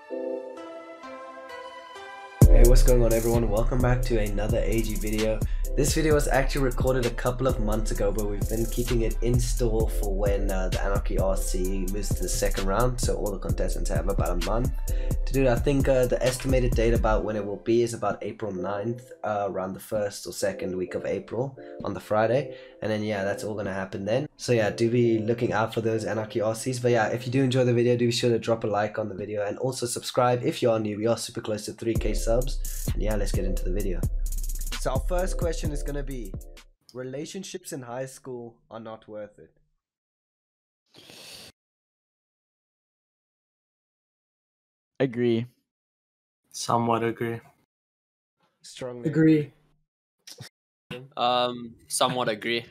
Hey, what's going on everyone? Welcome back to another AG video. This video was actually recorded a couple of months ago, but we've been keeping it in store for when the Anarchy RC moves to the second round, so all the contestants have about a month to do it. I think the estimated date about when it will be is about April 9th, around the 1st or 2nd week of April on the Friday, and then yeah, that's all gonna happen then. So yeah, do be looking out for those Anarchy RCs. But yeah, if you do enjoy the video, do be sure to drop a like on the video and also subscribe if you are new. We are super close to 3k subs, and yeah, let's get into the video. So our first question is gonna be, relationships in high school are not worth it. Agree. Somewhat agree. Strongly Agree. Somewhat agree.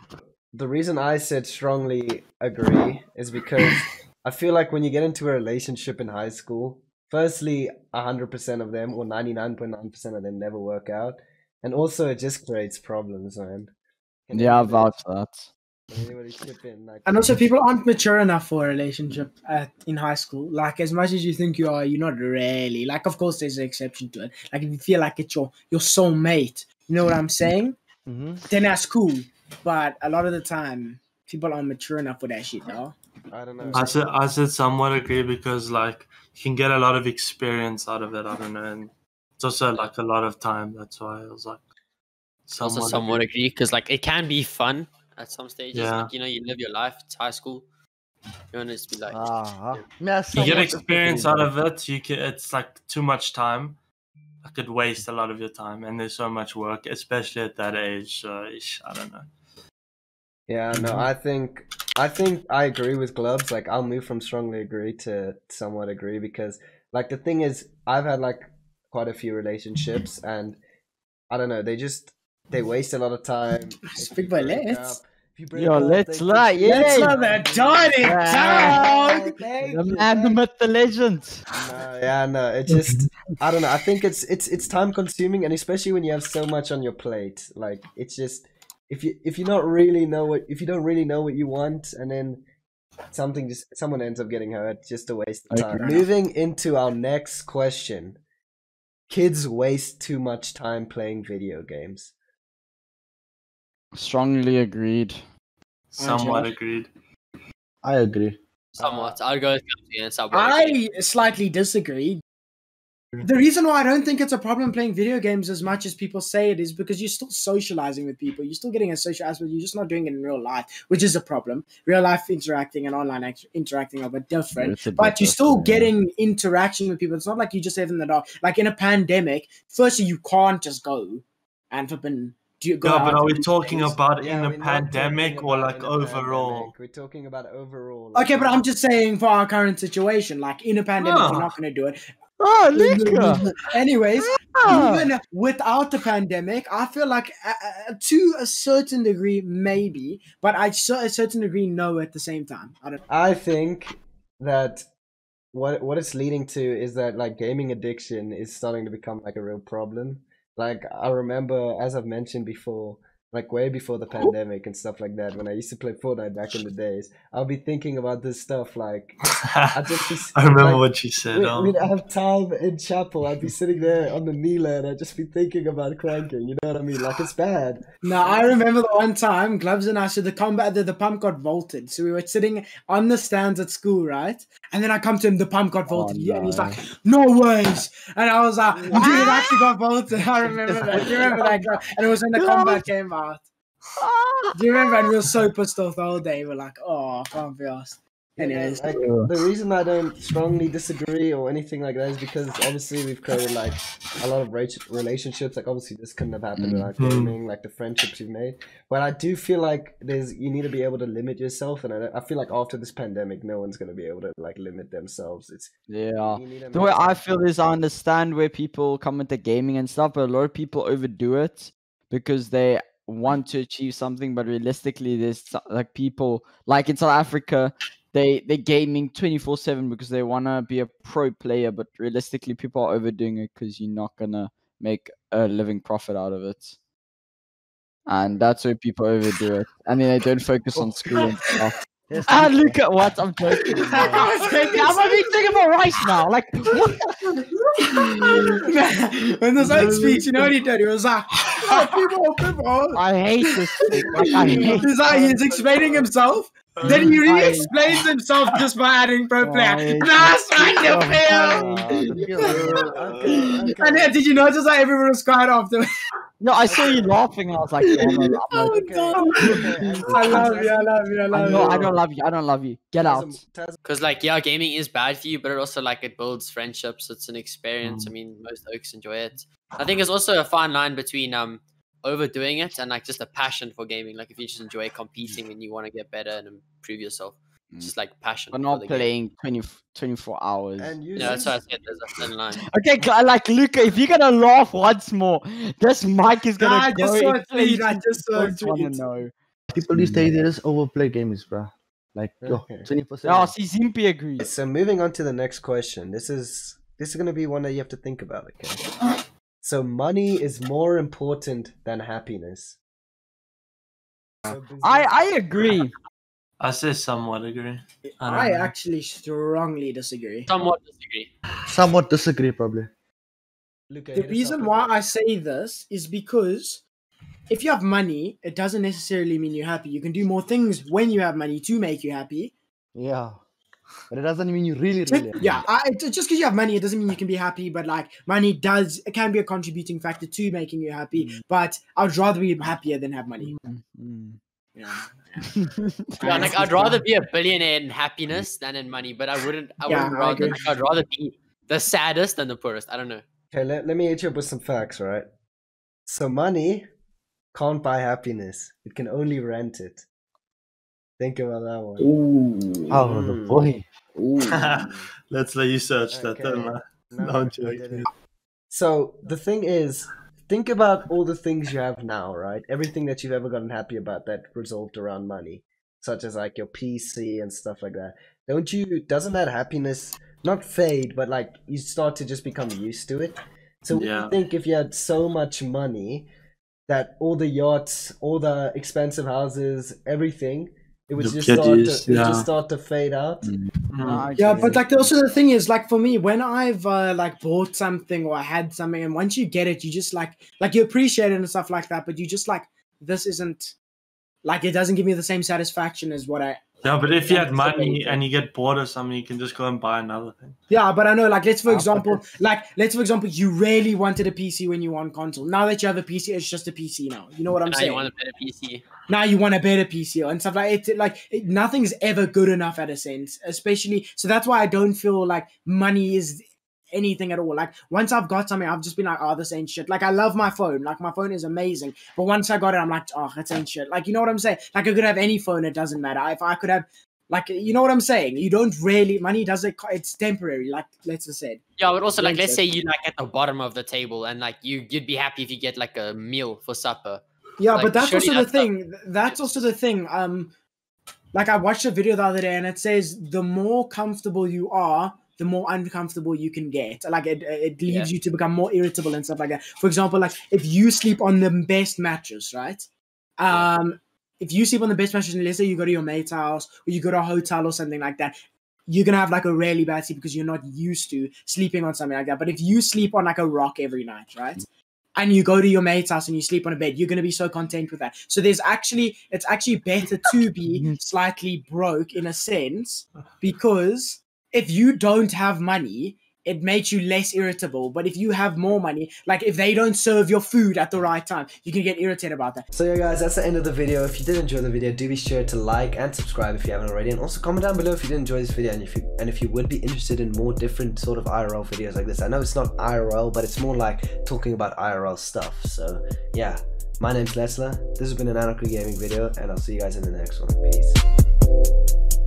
The reason I said strongly agree is because I feel like when you get into a relationship in high school, firstly, 100% of them, or 99.9% of them, never work out, and also it just creates problems, man. Can Yeah, anybody- vouch for that. can anybody chip in? Like, And also, people aren't mature enough for a relationship in high school. Like, as much as you think you are, you're not really. Like, of course, there's an exception to it. Like, if you feel like it's your soulmate, you know what I'm saying? Then that's cool. But a lot of the time, people aren't mature enough for that shit, though. I don't know. I said somewhat agree because like you can get a lot of experience out of it. I don't know, and it's also like a lot of time. That's why I was like Also somewhat agree because like it can be fun at some stages. Yeah. Like, you know, you live your life. It's high school. You want to just be like, You get experience out of it. It's like too much time. I could waste a lot of your time, and there's so much work, especially at that age. So I don't know. Yeah, no, I think I agree with Gloves. Like, I'll move from strongly agree to somewhat agree because, like, the thing is, I've had like quite a few relationships, and I don't know, they waste a lot of time. Speak by let's. Yo, let's lie, yeah. Let's not that dirty dog. The man, the myth, the legend. No, yeah, no, it just, I don't know. I think it's time consuming, and especially when you have so much on your plate. Like, it's just, if you don't really know what you want, and then someone ends up getting hurt, just a waste of time. Okay. Moving into our next question, kids waste too much time playing video games. Strongly agreed. Somewhat Josh? agreed. I agree. somewhat. I'll go with Gamzy and somewhat. I slightly disagree. The reason why I don't think it's a problem playing video games as much as people say it is because you're still socializing with people. You're still getting a social aspect. You're just not doing it in real life, which is a problem. Real life interacting and online interacting are a bit different. It's a bit But you're still different, yeah. getting interaction with people. It's not like you just have in the dark. Like in a pandemic, firstly, you can't just go and flipping. Yeah, but are we talking about Yeah, in we're a not pandemic talking or about like in a overall? pandemic. We're talking about overall. Okay, but I'm just saying for our current situation, like in a pandemic, Ah. we're not going to do it. Oh, Lika! Anyways, Ah. even without the pandemic, I feel like to a certain degree, maybe, but a certain degree, no at the same time. I don't. I think that what it's leading to is that like gaming addiction is starting to become like a real problem. Like, I remember, as I've mentioned before, like way before the pandemic and stuff like that, when I used to play Fortnite back in the days, I'll be thinking about this stuff like I'd just be I remember like, what you said. we'd have time in chapel. I'd be sitting there on the kneeler and I'd just be thinking about cranking. You know what I mean? Like, it's bad. No, I remember the one time Gloves and I, so the pump got vaulted. So we were sitting on the stands at school, right? And then I come to him, the pump got vaulted. And he's like, no ways. And I was like, dude, it actually got vaulted. I remember that. Do you remember that? Girl? And it was when the combat came out. Do you remember? And we were so pissed off the whole day. We're like, oh, can't be asked. Anyways. Like, the reason I don't strongly disagree or anything like that is because obviously we've created like a lot of relationships. Like, obviously this couldn't have happened without gaming, like the friendships you've made. But I do feel like you need to be able to limit yourself, and I feel like after this pandemic, no one's gonna be able to like limit themselves. Yeah. You need to The way make I sure- feel is I understand where people come into gaming and stuff, but a lot of people overdo it because they want to achieve something, but realistically, there's like people like in South Africa, they're gaming 24/7 because they want to be a pro player, but realistically, people are overdoing it because you're not gonna make a living profit out of it, and that's where people overdo it, and then they don't focus on school and stuff. Yes, Look at what I'm joking. I'm thinking about rice now. Like, what? When the Oak speaks, you know what he did? He was like, oh, people. I hate this thing. Like, I hate He's explaining himself. Then he re-explains himself just by adding pro player. That's like the film. And then did you notice that everyone was quiet after? No, I saw you laughing. And I was like, I love you. no, I don't love you. I don't love you. Get out. Because like yeah, gaming is bad for you, but it also like it builds friendships. It's an experience. I mean, most oaks enjoy it. I think it's also a fine line between overdoing it and like just a passion for gaming. Like if you just enjoy competing and you want to get better and improve yourself, just like passion. But not playing 24 hours. Yeah, that's why I said there's a thin line. Okay, like Luca, if you're gonna laugh once more, this mic is gonna I just saw a tweet. I just saw a tweet. Know. People these days they just overplay games, bro. Like 24/7. Oh, see, Zimpy agrees. So moving on to the next question. This is gonna be one that you have to think about. Okay. So money is more important than happiness. I agree. I say somewhat agree. I actually strongly disagree. Somewhat disagree. Probably. The reason why I say this is because if you have money, it doesn't necessarily mean you're happy. You can do more things when you have money to make you happy. Yeah. But it doesn't mean you really yeah, just because you have money, it doesn't mean you can be happy. But like money it can be a contributing factor to making you happy. But I'd rather be happier than have money. Yeah. Like I'd rather be a billionaire in happiness than in money, but I wouldn't rather, like, I'd rather be the saddest than the poorest. I don't know. Okay, let me hit you up with some facts, right? So money can't buy happiness. It can only rent it. Think about that one. Ooh. Oh, the boy. Let's let you search that. No, I'm joking. So the thing is, think about all the things you have now, right? Everything that you've ever gotten happy about that resolved around money, such as like your PC and stuff like that. Doesn't that happiness not fade, but like you start to just become used to it? So I think if you had so much money that all the yachts, all the expensive houses, everything, it would just start to fade out. Yeah, but like also the thing is, like for me, when I've like bought something or I had something, and once you get it, you just like you appreciate it and stuff like that. But you just like, this isn't like, it doesn't give me the same satisfaction as what I. Yeah, but if you had money and you get bored of something, you can just go and buy another thing. Yeah, but I know, like, let's for example, you really wanted a PC when you want console. Now that you have a PC, it's just a PC now. You know what I'm saying? Now you want a better PC. Now you want a better PC and stuff like it. Nothing's ever good enough at a sense, especially. So that's why I don't feel like money is anything at all. Like once I've got something, I've just been like, oh, this ain't shit. Like I love my phone. Like my phone is amazing. But once I got it, I'm like, oh, it ain't shit. Like, you know what I'm saying? Like I could have any phone. It doesn't matter. If I could have, like, you know what I'm saying? You don't really, money doesn't, it's temporary. Like let's just say. Yeah, but also like, let's say you like at the bottom of the table and like you'd be happy if you get like a meal for supper. Yeah, like, but that's also the thing. That's also the thing. Like I watched a video the other day and it says the more comfortable you are, the more uncomfortable you can get. Like it leaves you to become more irritable and stuff like that. For example, like if you sleep on the best mattress, right? If you sleep on the best mattress, and let's say you go to your mate's house or you go to a hotel or something like that, you're gonna have like a really bad sleep because you're not used to sleeping on something like that. But if you sleep on like a rock every night, right? And you go to your mate's house and you sleep on a bed, you're going to be so content with that. So it's actually better to be slightly broke in a sense, because if you don't have money, it makes you less irritable. But if you have more money, like if they don't serve your food at the right time, you can get irritated about that. So yeah guys, that's the end of the video. If you did enjoy the video, do be sure to like and subscribe if you haven't already, and also comment down below if you did enjoy this video and if you would be interested in more different sort of IRL videos like this. I know it's not IRL, but it's more like talking about IRL stuff. So yeah, my name's Lesler. This has been an Anarchy gaming video, and I'll see you guys in the next one. Peace.